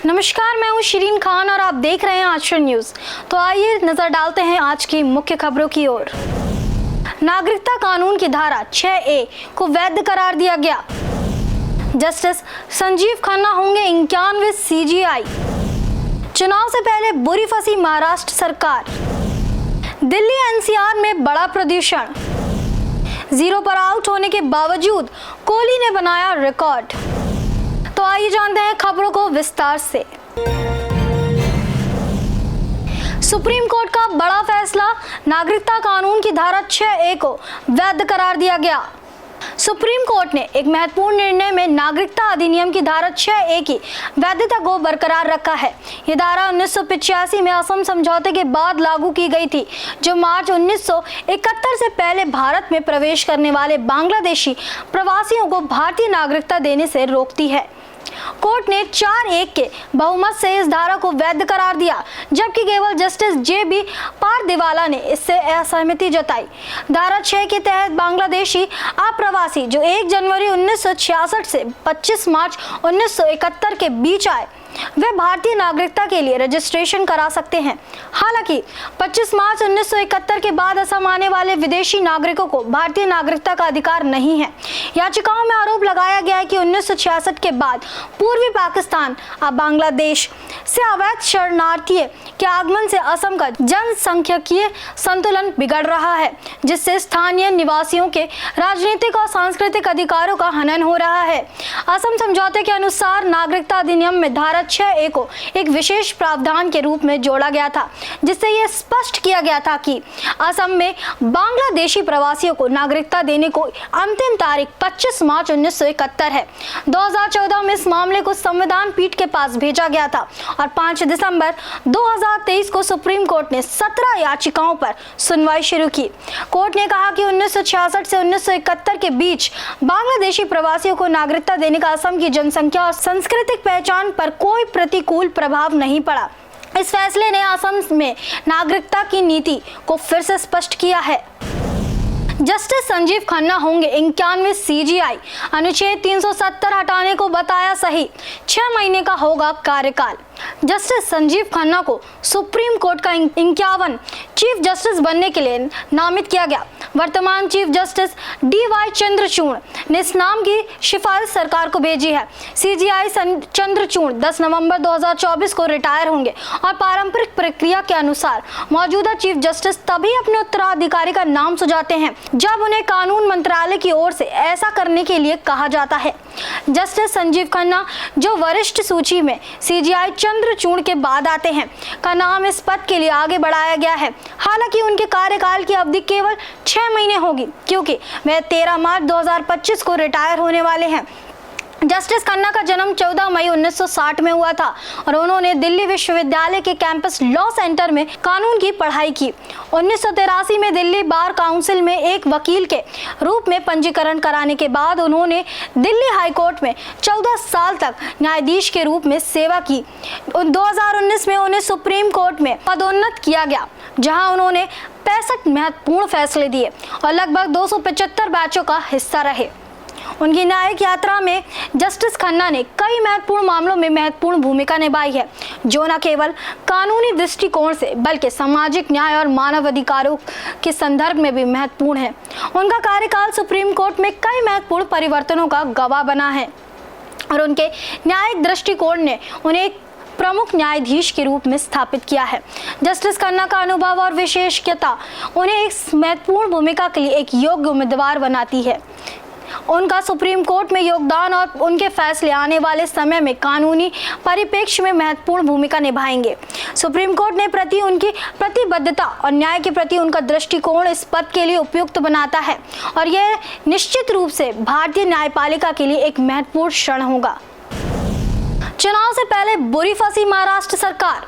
नमस्कार, मैं हूं शिरीन खान और आप देख रहे हैं आजकल न्यूज। तो आइए नजर डालते हैं आज की मुख्य खबरों की ओर। नागरिकता कानून की धारा 6A को वैध करार दिया गया। जस्टिस संजीव खन्ना होंगे 91वें CJI। चुनाव से पहले बुरी फंसी महाराष्ट्र सरकार। दिल्ली NCR में बड़ा प्रदूषण। 0 पर आउट होने के बावजूद कोहली ने बनाया रिकॉर्ड। तो आइए जानते हैं खबरों को विस्तार से। सुप्रीम कोर्ट का बड़ा फैसला, नागरिकता कानून की धारा 6A को वैध करार दिया गया। सुप्रीम कोर्ट ने एक महत्वपूर्ण निर्णय में नागरिकता अधिनियम की धारा 6A की वैधता को बरकरार रखा है। ये धारा 1985 में असम समझौते के बाद लागू की गई थी, जो मार्च 1971 से पहले भारत में प्रवेश करने वाले बांग्लादेशी प्रवासियों को भारतीय नागरिकता देने से रोकती है। कोर्ट ने 4-1 के बहुमत से इस धारा को वैध करार दिया, जबकि केवल जस्टिस JB पारदीवाला ने इससे असहमति जताई। धारा 6 के तहत बांग्लादेशी अप्रवासी जो 1 जनवरी 1966 से 25 मार्च 1971 के बीच आए, वे भारतीय नागरिकता के लिए रजिस्ट्रेशन करा सकते हैं। हालांकि 25 मार्च 1971 के बाद असम आने वाले विदेशी नागरिकों को भारतीय नागरिकता का अधिकार नहीं है। याचिकाओं में आरोप लगाया गया है कि 1966 के बाद पूर्वी पाकिस्तान अब बांग्लादेश से अवैध शरणार्थियों के आगमन से असम का जनसंख्यिकीय संतुलन बिगड़ रहा है, जिससे स्थानीय निवासियों के राजनीतिक और सांस्कृतिक अधिकारों का हनन हो रहा है। असम समझौते के अनुसार नागरिकता अधिनियम में धारा 6A को एक विशेष प्रावधान के रूप में जोड़ा गया था, जिससे यह स्पष्ट किया गया था कि असम में बांग्लादेशी प्रवासियों को नागरिकता देने को अंतिम तारीख 25 मार्च 1971 है। 2014 में इस मामले को संविधान पीठ के पास भेजा गया था और 5 दिसंबर 2023 को सुप्रीम कोर्ट ने 17 याचिकाओं पर सुनवाई शुरू की। कोर्ट ने कहा कि 1966 से 1971 के बीच बांग्लादेशी प्रवासियों को नागरिकता देने का असम की जनसंख्या और सांस्कृतिक पहचान पर कोई प्रतिकूल प्रभाव नहीं पड़ा। इस फैसले ने असम में नागरिकता की नीति को फिर से स्पष्ट किया है। जस्टिस संजीव खन्ना होंगे 91वें CJI। अनुच्छेद 370 हटाने को बताया सही, 6 महीने का होगा कार्यकाल। जस्टिस संजीव खन्ना को सुप्रीम कोर्ट का 51 चीफ जस्टिस बनने के लिए नामित किया गया। वर्तमान चीफ जस्टिस DY चंद्रचूड़ ने इस नाम की सिफारिश सरकार को भेजी है। CJI चंद्रचूड़ 10 नवंबर 2024 को रिटायर होंगे और पारंपरिक प्रक्रिया के अनुसार मौजूदा चीफ जस्टिस तभी अपने उत्तराधिकारी का नाम सुझाते हैं जब उन्हें कानून मंत्रालय की ओर से ऐसा करने के लिए कहा जाता है। जस्टिस संजीव खन्ना, जो वरिष्ठ सूची में CJI चंद्रचूड़ के बाद आते हैं, का नाम इस पद के लिए आगे बढ़ाया गया है। हालांकि उनके कार्यकाल की अवधि केवल 6 महीने होगी, क्योंकि वे 13 मार्च 2025 को रिटायर होने वाले हैं। जस्टिस खन्ना का जन्म 14 मई 1960 में हुआ था और उन्होंने दिल्ली विश्वविद्यालय के कैंपस लॉ सेंटर में कानून की पढ़ाई की। 1983 में दिल्ली बार काउंसिल में एक वकील के रूप में पंजीकरण कराने के बाद उन्होंने दिल्ली हाई कोर्ट में 14 साल तक न्यायाधीश के रूप में सेवा की। 2019 में उन्हें सुप्रीम कोर्ट में पदोन्नत किया गया, जहां उन्होंने 65 महत्वपूर्ण फैसले दिए और लगभग 275 बैचों का हिस्सा रहे। उनकी न्यायिक यात्रा में जस्टिस खन्ना ने कई महत्वपूर्ण मामलों में महत्वपूर्ण भूमिका निभाई है, जो न केवल कानूनी दृष्टिकोण से बल्कि सामाजिक न्याय और मानव अधिकारों के संदर्भ में भी महत्वपूर्ण है। उनका कार्यकाल सुप्रीम कोर्ट में कई महत्वपूर्ण परिवर्तनों का गवाह बना है और उनके न्यायिक दृष्टिकोण ने उन्हें एक प्रमुख न्यायाधीश के रूप में स्थापित किया है। जस्टिस खन्ना का अनुभव और विशेषज्ञता उन्हें एक महत्वपूर्ण भूमिका के लिए एक योग्य उम्मीदवार बनाती है। उनका सुप्रीम कोर्ट में योगदान और उनके फैसले आने वाले समय में कानूनी परिप्रेक्ष्य में महत्वपूर्ण भूमिका निभाएंगे। सुप्रीम कोर्ट ने प्रति उनकी प्रतिबद्धता और न्याय के प्रति उनका दृष्टिकोण इस पद के लिए उपयुक्त बनाता है और यह निश्चित रूप से भारतीय न्यायपालिका के लिए एक महत्वपूर्ण क्षण होगा। चुनाव से पहले बुरी फंसी महाराष्ट्र सरकार।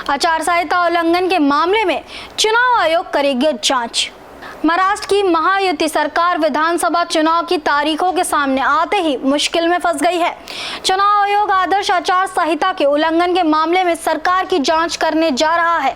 आचार संहिता उल्लंघन के मामले में चुनाव आयोग करेगी जांच। महाराष्ट्र की महायुति सरकार विधानसभा चुनाव की तारीखों के सामने आते ही मुश्किल में फंस गई है। चुनाव आयोग आदर्श आचार संहिता के उल्लंघन के मामले में सरकार की जांच करने जा रहा है।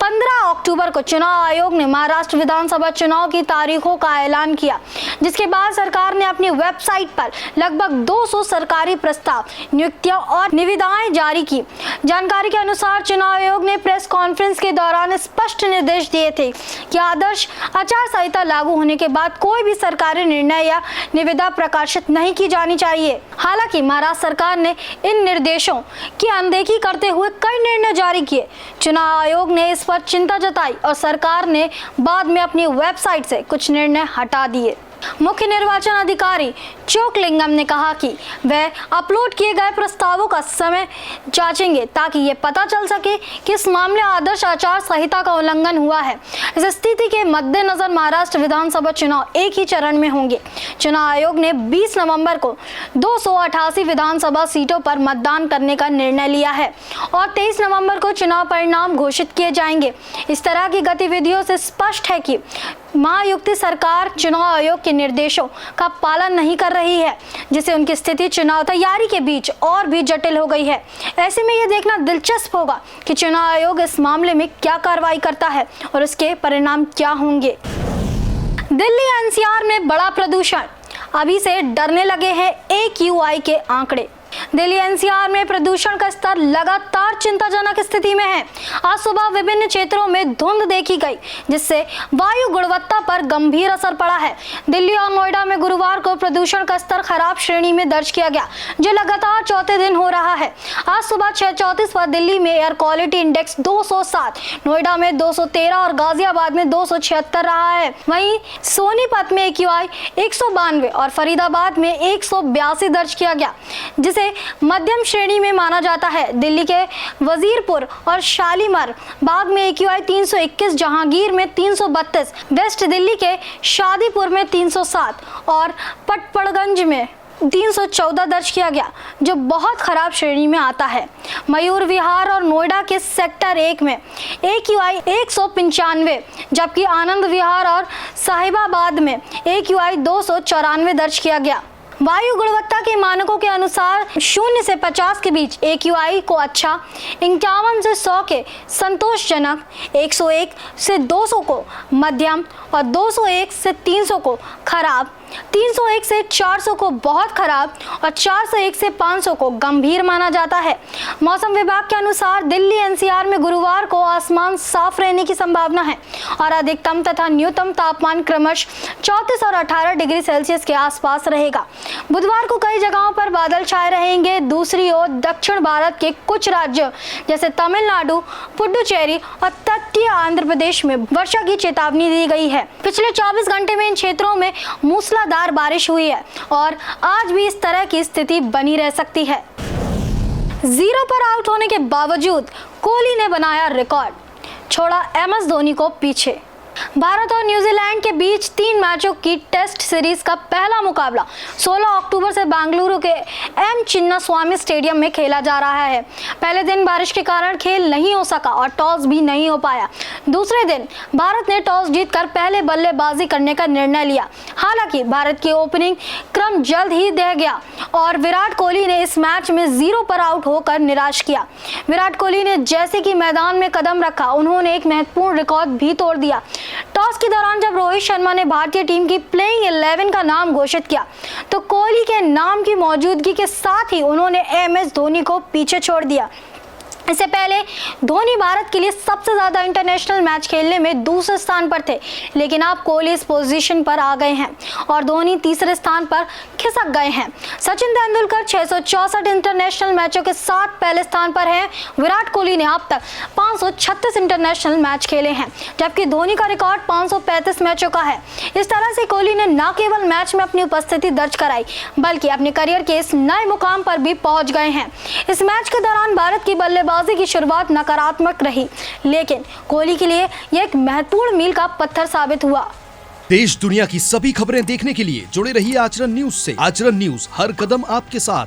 15 अक्टूबर को चुनाव आयोग ने महाराष्ट्र विधानसभा चुनाव की तारीखों का ऐलान किया, जिसके बाद सरकार ने अपनी वेबसाइट पर लगभग 200 सरकारी प्रस्ताव, नियुक्तियां और निविदाएं जारी की। जानकारी के अनुसार चुनाव आयोग ने प्रेस कॉन्फ्रेंस के दौरान स्पष्ट निर्देश दिए थे कि आदर्श आचार संहिता लागू होने के बाद कोई भी सरकारी निर्णय या निविदा प्रकाशित नहीं की जानी चाहिए। हालांकि महाराष्ट्र सरकार ने इन निर्देशों की अनदेखी करते हुए कई निर्णय जारी किए। चुनाव आयोग ने इस पर चिंता जताई और सरकार ने बाद में अपनी वेबसाइट से कुछ निर्णय हटा दिए। मुख्य निर्वाचन अधिकारी चोकलिंगम ने कहा कि वह अपलोड किए गए प्रस्तावों का समय जांचेंगे ताकि ये पता चल सके कि इस मामले आदर्श आचार संहिता का उल्लंघन हुआ है। इस स्थिति के मद्देनजर महाराष्ट्र विधानसभा चुनाव एक ही चरण में होंगे। चुनाव आयोग ने 20 नवंबर को 288 विधानसभा सीटों पर मतदान करने का निर्णय लिया है और 23 नवंबर को चुनाव परिणाम घोषित किए जाएंगे। इस तरह की गतिविधियों से स्पष्ट है कि महायुति सरकार चुनाव आयोग के निर्देशों का पालन नहीं कर रही है, जिससे उनकी स्थिति चुनाव तैयारी के बीच और भी जटिल हो गई है। ऐसे में यह देखना दिलचस्प होगा कि चुनाव आयोग इस मामले में क्या कार्रवाई करता है और इसके परिणाम क्या होंगे। दिल्ली एनसीआर में बड़ा प्रदूषण, अभी से डरने लगे हैं AQI के आंकड़े। दिल्ली एनसीआर में प्रदूषण का स्तर लगातार चिंताजनक स्थिति में है। आज सुबह विभिन्न क्षेत्रों में धुंध देखी गई, जिससे वायु गुणवत्ता पर गंभीर असर पड़ा है। दिल्ली और नोएडा में गुरुवार को प्रदूषण का स्तर खराब श्रेणी में दर्ज किया गया, जो लगातार चौथे दिन हो रहा है। आज सुबह 6:34 पर दिल्ली में एयर क्वालिटी इंडेक्स 207, नोएडा में 213 और गाजियाबाद में 276 रहा है। वहीं सोनीपत में AQI 192 और फरीदाबाद में 182 दर्ज किया गया, जिसे मध्यम श्रेणी में माना जाता है। दिल्ली के वजीरपुर और शालीमार बाग में AQI 321, जहांगीर में 332, वेस्ट दिल्ली के शादीपुर में 307 और पटपड़गंज में 314 दर्ज किया गया, जो बहुत खराब श्रेणी में आता है। मयूर विहार और नोएडा के सेक्टर 1 में AQI 195, जबकि आनंद विहार और साहिबाबाद में AQI 294 दर्ज किया गया। वायु गुणवत्ता के मानकों के अनुसार 0 से 50 के बीच AQI को अच्छा, 51 से 100 के संतोषजनक, 101 से 200 को मध्यम और 201 से 300 को खराब, 301 से 400 को बहुत खराब और 401 से 500 को गंभीर माना जाता है। मौसम विभाग के अनुसार दिल्ली एनसीआर में गुरुवार को आसमान साफ रहने की संभावना है और अधिकतम तथा न्यूनतम तापमान क्रमश 34 और 18 डिग्री सेल्सियस के आसपास रहेगा। बुधवार को कई जगहों पर बादल छाए रहेंगे। दूसरी ओर दक्षिण भारत के कुछ राज्यों जैसे तमिलनाडु, पुडुचेरी और तटीय आंध्र प्रदेश में वर्षा की चेतावनी दी गई है। पिछले 24 घंटे में इन क्षेत्रों में मूसलाधार बारिश हुई है और आज भी इस तरह की स्थिति बनी रह सकती है। 0 पर आउट होने के बावजूद कोहली ने बनाया रिकॉर्ड, छोड़ा MS धोनी को पीछे। भारत और न्यूजीलैंड के बीच 3 मैचों की टेस्ट सीरीज का पहला मुकाबला 16 अक्टूबर से बेंगलुरु के M चिन्नास्वामी स्टेडियम में खेला जा रहा है। पहले दिन बारिश के कारण खेल नहीं हो सका और टॉस भी नहीं हो पाया। दूसरे दिन भारत ने टॉस जीतकर पहले बल्लेबाजी करने का निर्णय लिया। हालांकि भारत की ओपनिंग क्रम जल्द ही दह गया और विराट कोहली ने इस मैच में 0 पर आउट होकर निराश किया। विराट कोहली ने जैसे कि मैदान में कदम रखा, उन्होंने एक महत्वपूर्ण रिकॉर्ड भी तोड़ दिया। टॉस के दौरान जब रोहित शर्मा ने भारतीय टीम की प्लेइंग 11 का नाम घोषित किया, तो कोहली के नाम की मौजूदगी के साथ ही उन्होंने MS धोनी को पीछे छोड़ दिया। इससे पहले धोनी भारत के लिए सबसे ज्यादा इंटरनेशनल मैच खेलने में दूसरे स्थान पर थे, लेकिन अब कोहली इस पोजीशन पर आ गए हैं और धोनी तीसरे स्थान पर खिसक गए हैं। सचिन तेंदुलकर 664 इंटरनेशनल मैचों के साथ पहले स्थान पर हैं। विराट कोहली ने अब तक 536 इंटरनेशनल मैच खेले हैं, जबकि धोनी का रिकॉर्ड 535 मैचों का है। इस तरह से कोहली ने न केवल मैच में अपनी उपस्थिति दर्ज कराई, बल्कि अपने करियर के इस नए मुकाम पर भी पहुंच गए हैं। इस मैच के दौरान भारत की बल्लेबाजी की शुरुआत नकारात्मक रही, लेकिन कोहली के लिए यह एक महत्वपूर्ण मील का पत्थर साबित हुआ। देश दुनिया की सभी खबरें देखने के लिए जुड़े रहिए आचरण न्यूज से। आचरण न्यूज, हर कदम आपके साथ।